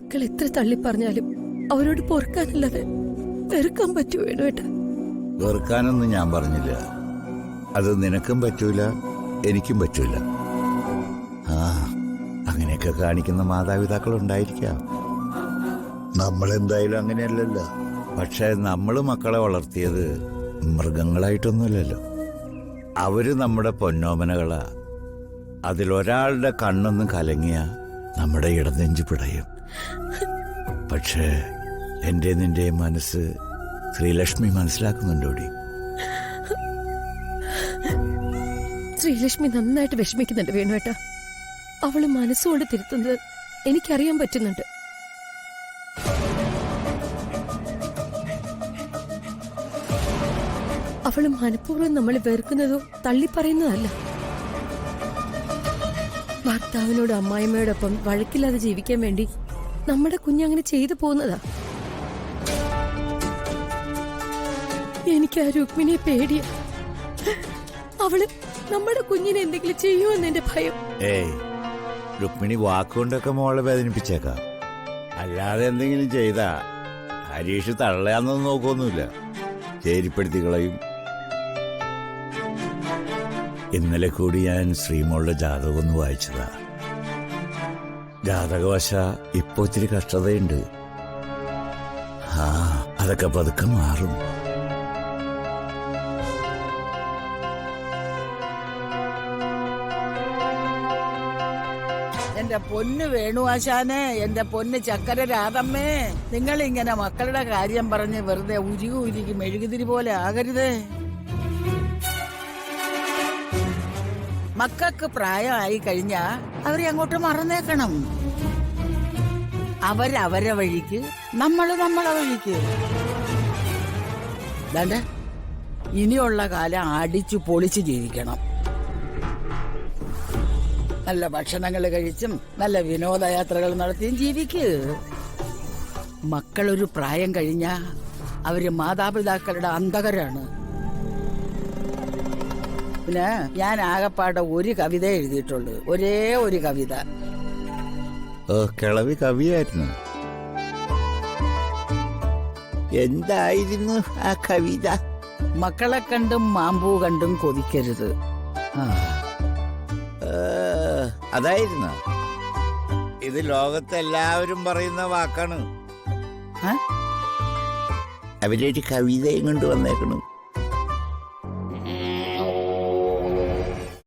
മക്കൾ എത്ര തള്ളി പറഞ്ഞാലും അവരോട് പൊറുക്കാനല്ലാതെ വെറുക്കാൻ പറ്റുമോ വേണുവേട്ടാ? വെറുക്കാനൊന്നും ഞാൻ പറഞ്ഞില്ല. അത് നിനക്കും പറ്റൂല, എനിക്കും പറ്റൂല. ആ, അങ്ങനെയൊക്കെ കാണിക്കുന്ന മാതാപിതാക്കൾ ഉണ്ടായിരിക്കാം. നമ്മളെന്തായാലും അങ്ങനെയല്ലല്ലോ. പക്ഷെ നമ്മൾ മക്കളെ വളർത്തിയത് മൃഗങ്ങളായിട്ടൊന്നുമല്ലല്ലോ. അവര് നമ്മുടെ പൊന്നോമനകളാ. അതിലൊരാളുടെ കണ്ണൊന്നും കലങ്ങിയ നമ്മുടെ ഇടനെഞ്ചു പിടയും. പക്ഷേ എൻ്റെ നിന്റെ മനസ്സ് ശ്രീലക്ഷ്മി മനസ്സിലാക്കുന്നുണ്ടോടി? ശ്രീലക്ഷ്മി നന്നായിട്ട് വിഷമിക്കുന്നുണ്ട് വേണുവേട്ടാ. അവള് മനസ്സുകൊണ്ട് തിരുത്തുന്നത് എനിക്കറിയാൻ പറ്റുന്നുണ്ട്. അവള് മനഃപൂർവ്വം നമ്മളെ വെറുക്കുന്നതോ തള്ളിപ്പറയുന്നതല്ല. ഭർത്താവിനോട് അമ്മായിമ്മയോടൊപ്പം വഴക്കില്ലാതെ ജീവിക്കാൻ വേണ്ടി നമ്മുടെ കുഞ്ഞങ്ങനെ ചെയ്തു പോകുന്നതാ. എനിക്ക് ആ രുക്മിണിയെ പേടിയ. അവള് നമ്മുടെ കുഞ്ഞിനെ എന്തെങ്കിലും ചെയ്യുമെന്ന് എന്റെ ഭയം. ഏയ്, രുക്മിണി വാക്കുകൊണ്ടൊക്കെ മോളെ വേദനിപ്പിച്ചേക്കാം. അല്ലാതെ എന്തെങ്കിലും ചെയ്താ ഹരീഷ് തള്ളയാന്നൊന്നും നോക്കൊന്നുമില്ല, ചേരിപ്പെടുത്തി കളയും. ഇന്നലെ കൂടി ഞാൻ ശ്രീമോളുടെ ജാതകം ഒന്ന് വായിച്ചതാ. ജാതകവശ ഇപ്പൊ ഇത്തിരി കഷ്ടതയുണ്ട്. ആ, അതൊക്കെ പതുക്കെ മാറും. എന്റെ പൊന്ന് വേണുവാശാനെ, എന്റെ പൊന്ന് ചക്കര രാധമ്മേ, നിങ്ങൾ ഇങ്ങനെ മക്കളുടെ കാര്യം പറഞ്ഞ് വെറുതെ ഉരുകി മെഴുകുതിരി പോലെ ആകരുതേ. മക്കൾക്ക് പ്രായമായി കഴിഞ്ഞാ അവരെ അങ്ങോട്ട് മറന്നേക്കണം. അവരവരെ വഴിക്ക്, നമ്മളെ വഴിക്ക്. ദാണ്ടെ ഇനിയുള്ള കാലം അടിച്ചു പൊളിച്ച് ജീവിക്കണം. നല്ല ഭക്ഷണങ്ങൾ കഴിച്ചും നല്ല വിനോദയാത്രകൾ നടത്തിയും ജീവിക്ക്. മക്കളൊരു പ്രായം കഴിഞ്ഞാ അവര് മാതാപിതാക്കളുടെ അന്തകരാണ്. പിന്നെ ഞാൻ ആകപ്പാടെ ഒരു കവിത എഴുതിയിട്ടുള്ളൂ, ഒരേ ഒരു കവിത. കിളവി കവിയായിരുന്നു. എന്തായിരുന്നു ആ കവിത? മക്കളെ കണ്ടും മാമ്പൂ കണ്ടും കൊതിക്കരുത്. അതായിരുന്നു. ഇത് ലോകത്തെല്ലാവരും പറയുന്ന വാക്കാണ്. അവരൊരു കവിതയും കൊണ്ട് വന്നേക്കണം.